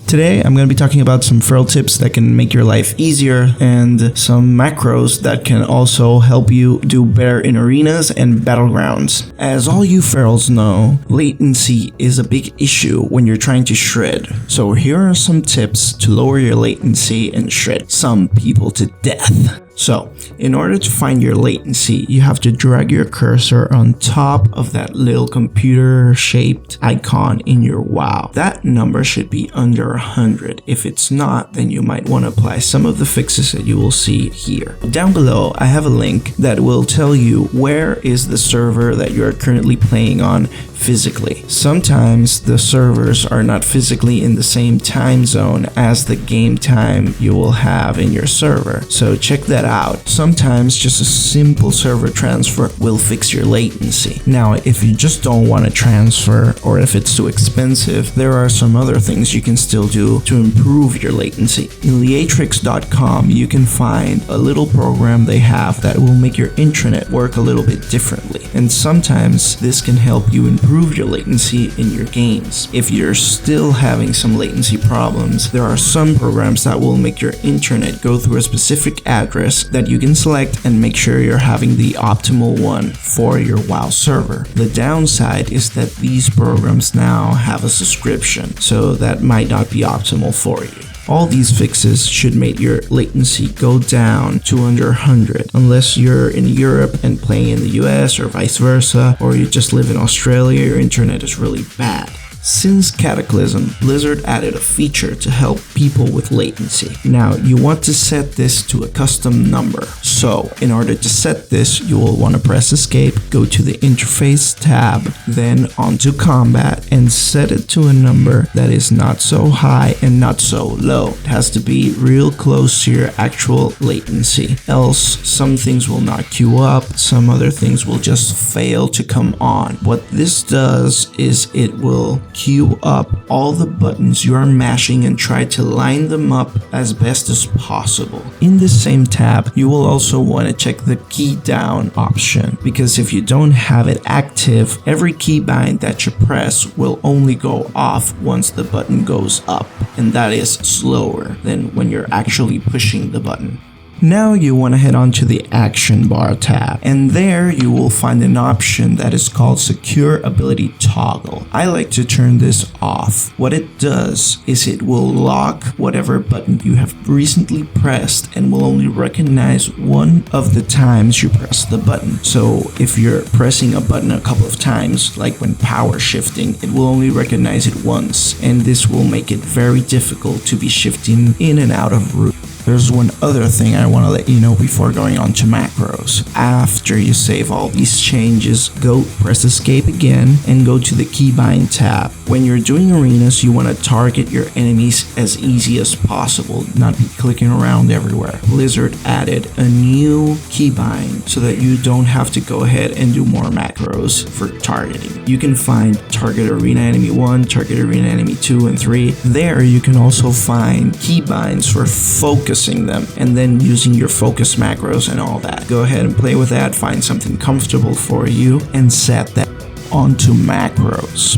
Today, I'm going to be talking about some Ferl tips that can make your life easier and some macros that can also help you do better in arenas and battlegrounds. As all you Ferls know, latency is a big issue when you're trying to shred. So here are some tips to lower your latency and shred some people to death. So, in order to find your latency, you have to drag your cursor on top of that little computer-shaped icon in your WoW. That number should be under 100. If it's not, then you might want to apply some of the fixes that you will see here. Down below, I have a link that will tell you where is the server that you are currently playing on physically. Sometimes the servers are not physically in the same time zone as the game time you will have in your server. So check that out. Sometimes just a simple server transfer will fix your latency. Now, if you just don't want to transfer or if it's too expensive, there are some other things you can still do to improve your latency. In Latrix.com, you can find a little program they have that will make your intranet work a little bit differently. And sometimes this can help you improve your latency in your games. If you're still having some latency problems, there are some programs that will make your internet go through a specific address that you can select and make sure you're having the optimal one for your WoW server. The downside is that these programs now have a subscription, so that might not be optimal for you. All these fixes should make your latency go down to under 100, unless you're in Europe and playing in the US or vice versa, or you just live in Australia, your internet is really bad. Since Cataclysm, Blizzard added a feature to help people with latency. Now, you want to set this to a custom number. So, in order to set this, you will want to press escape, go to the interface tab, then onto combat, and set it to a number that is not so high and not so low. It has to be real close to your actual latency. Else, some things will not queue up, some other things will just fail to come on. What this does is it will queue up all the buttons you are mashing and try to line them up as best as possible. In the same tab, you will also want to check the keydown option, because if you don't have it active, every keybind that you press will only go off once the button goes up, and that is slower than when you're actually pushing the button. Now you want to head on to the action bar tab, and there you will find an option that is called Secure Ability Toggle. I like to turn this off. What it does is it will lock whatever button you have recently pressed and will only recognize one of the times you press the button. So if you're pressing a button a couple of times, like when power shifting, it will only recognize it once, and this will make it very difficult to be shifting in and out of route. There's one other thing I want to let you know before going on to macros. After you save all these changes, go press escape again and go to the keybind tab. When you're doing arenas, you want to target your enemies as easy as possible, not be clicking around everywhere. Blizzard added a new keybind so that you don't have to go ahead and do more macros for targeting. You can find target arena enemy 1, target arena enemy 2 and 3. There you can also find keybinds for focus them and then using your focus macros and all that. Go ahead and play with that, find something comfortable for you, and set that onto macros.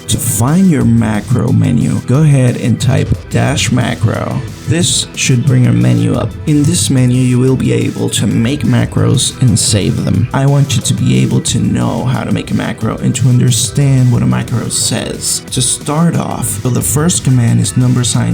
To find your macro menu, go ahead and type -macro. This should bring a menu up. In this menu, you will be able to make macros and save them. I want you to be able to know how to make a macro and to understand what a macro says. To start off, the first command is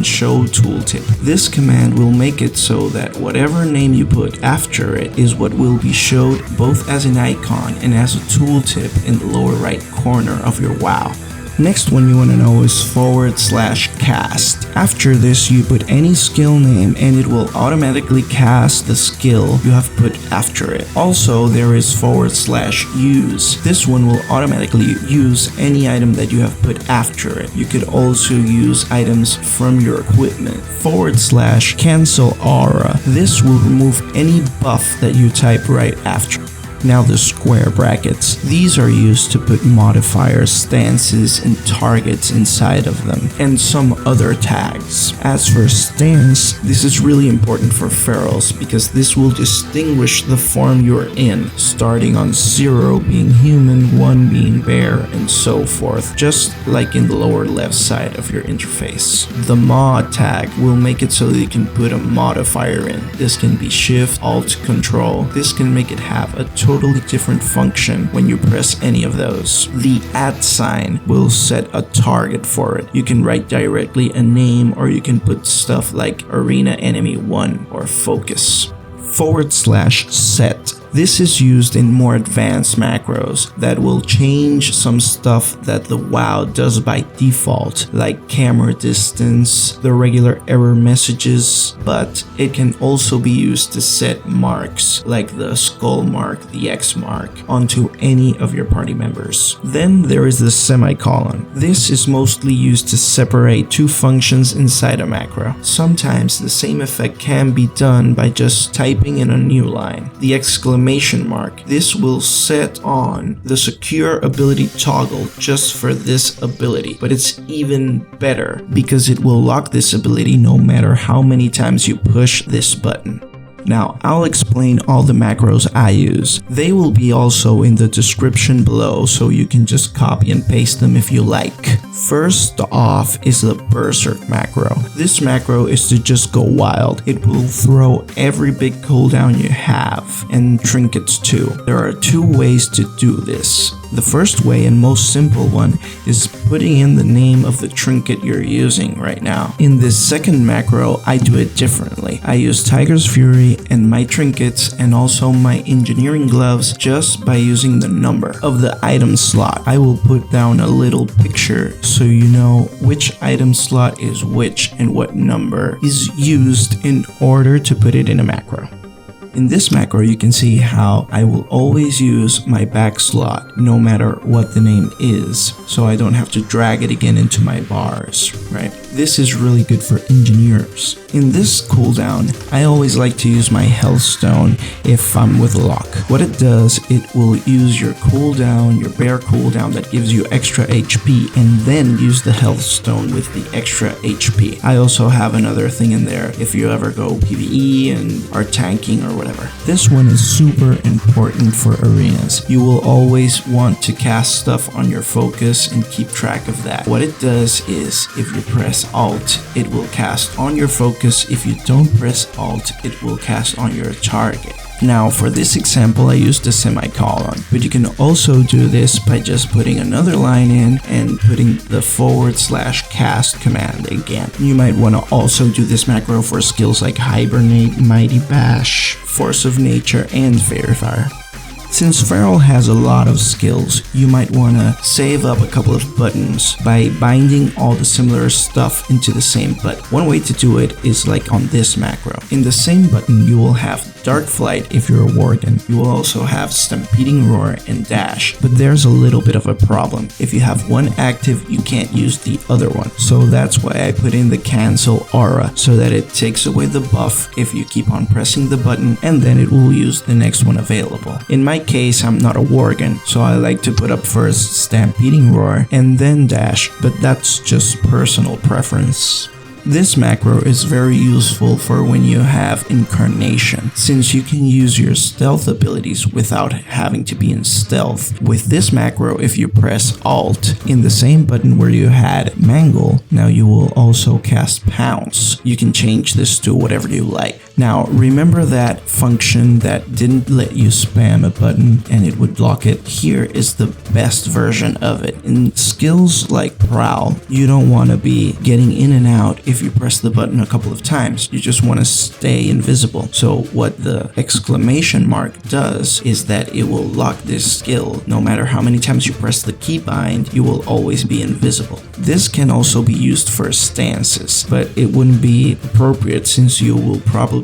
$show tooltip. This command will make it so that whatever name you put after it is what will be showed both as an icon and as a tooltip in the lower right corner of your WoW. Next one you want to know is /cast. After this, you put any skill name and it will automatically cast the skill you have put after it. Also, there is /use. This one will automatically use any item that you have put after it. You could also use items from your equipment. /cancel aura. This will remove any buff that you type right after. Now the square brackets. These are used to put modifiers, stances, and targets inside of them, and some other tags. As for stance, this is really important for ferals because this will distinguish the form you're in, starting on 0 being human, 1 being bear, and so forth, just like in the lower left side of your interface. The mod tag will make it so that you can put a modifier in. This can be Shift, Alt, Control. This can make it have a totally different function when you press any of those. The @ sign will set a target for it. You can write directly a name, or you can put stuff like Arena Enemy 1 or Focus. /set. This is used in more advanced macros that will change some stuff that the WoW does by default, like camera distance, the regular error messages, but it can also be used to set marks, like the skull mark, the X mark, onto any of your party members. Then there is the semicolon. This is mostly used to separate two functions inside a macro. Sometimes the same effect can be done by just typing in a new line. The exclamation mark. This will set on the secure ability toggle just for this ability, but it's even better because it will lock this ability no matter how many times you push this button. Now, I'll explain all the macros I use. They will be also in the description below, so you can just copy and paste them if you like. First off is the Berserk macro. This macro is to just go wild. It will throw every big cooldown you have, and trinkets too. There are two ways to do this. The first way and most simple one is putting in the name of the trinket you're using right now. In this second macro, I do it differently. I use Tiger's Fury and my trinkets and also my engineering gloves just by using the number of the item slot. I will put down a little picture so you know which item slot is which and what number is used in order to put it in a macro. In this macro, you can see how I will always use my back slot no matter what the name is, so I don't have to drag it again into my bars, right? This is really good for engineers. In this cooldown, I always like to use my health stone if I'm with lock. What it does, it will use your cooldown, your bear cooldown that gives you extra HP, and then use the health stone with the extra HP. I also have another thing in there if you ever go PvE and are tanking or whatever. This one is super important for arenas. You will always want to cast stuff on your focus and keep track of that. What it does is, if you press Alt, it will cast on your focus. If you don't press Alt, it will cast on your target. Now for this example, I used a semicolon, but you can also do this by just putting another line in and putting the /cast command again. You might want to also do this macro for skills like Hibernate, Mighty Bash, Force of Nature, and Fairy Fire. Since Feral has a lot of skills, you might want to save up a couple of buttons by binding all the similar stuff into the same button. One way to do it is like on this macro. In the same button, you will have Dark Flight if you're a Worgen. You will also have Stampeding Roar and Dash, but there's a little bit of a problem. If you have one active, you can't use the other one. So that's why I put in the Cancel Aura, so that it takes away the buff if you keep on pressing the button, and then it will use the next one available. In my case, I'm not a Worgen, so I like to put up first Stampeding Roar and then Dash, but that's just personal preference. This macro is very useful for when you have Incarnation, since you can use your stealth abilities without having to be in stealth. With this macro, if you press Alt in the same button where you had Mangle, now you will also cast Pounce. You can change this to whatever you like. Now, remember that function that didn't let you spam a button and it would block it? Here is the best version of it. In skills like Prowl, you don't want to be getting in and out if you press the button a couple of times. You just want to stay invisible. So what the exclamation mark does is that it will lock this skill. No matter how many times you press the keybind, you will always be invisible. This can also be used for stances, but it wouldn't be appropriate since you will probably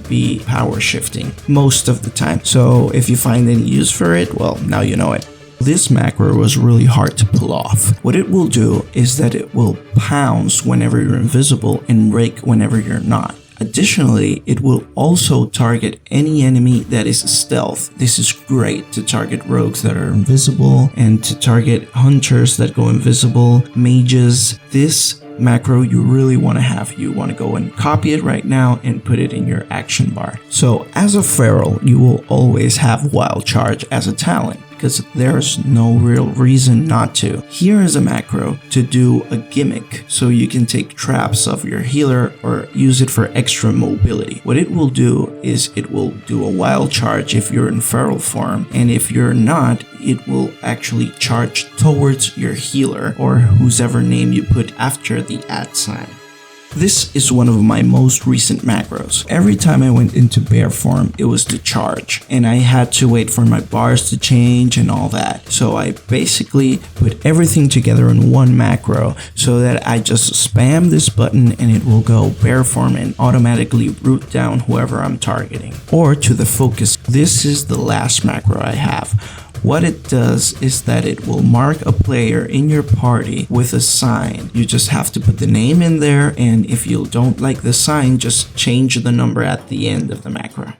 be power shifting most of the time. So if you find any use for it, well, now you know it. This macro was really hard to pull off. What it will do is that it will pounce whenever you're invisible and rake whenever you're not. Additionally, it will also target any enemy that is stealth. This is great to target rogues that are invisible and to target hunters that go invisible, mages. This macro you really want to have. You want to go and copy it right now and put it in your action bar. So as a feral, you will always have wild charge as a talent, because there's no real reason not to. Here is a macro to do a gimmick, so you can take traps of your healer or use it for extra mobility. What it will do is it will do a wild charge if you're in feral form, and if you're not, it will actually charge towards your healer or whosever name you put after the @ sign. This is one of my most recent macros. Every time I went into bear form, it was to charge, and I had to wait for my bars to change and all that. So I basically put everything together in one macro so that I just spam this button and it will go bear form and automatically root down whoever I'm targeting. Or to the focus. This is the last macro I have. What it does is that it will mark a player in your party with a sign. You just have to put the name in there, and if you don't like the sign, just change the number at the end of the macro.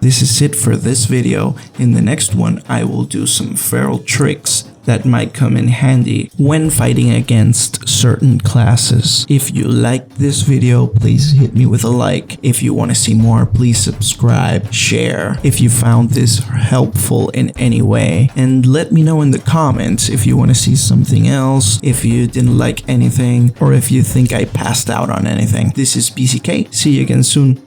This is it for this video. In the next one, I will do some feral tricks that might come in handy when fighting against certain classes. If you liked this video, please hit me with a like. If you want to see more, please subscribe, share. If you found this helpful in any way, and let me know in the comments if you want to see something else, if you didn't like anything, or if you think I passed out on anything. This is BCK. See you again soon.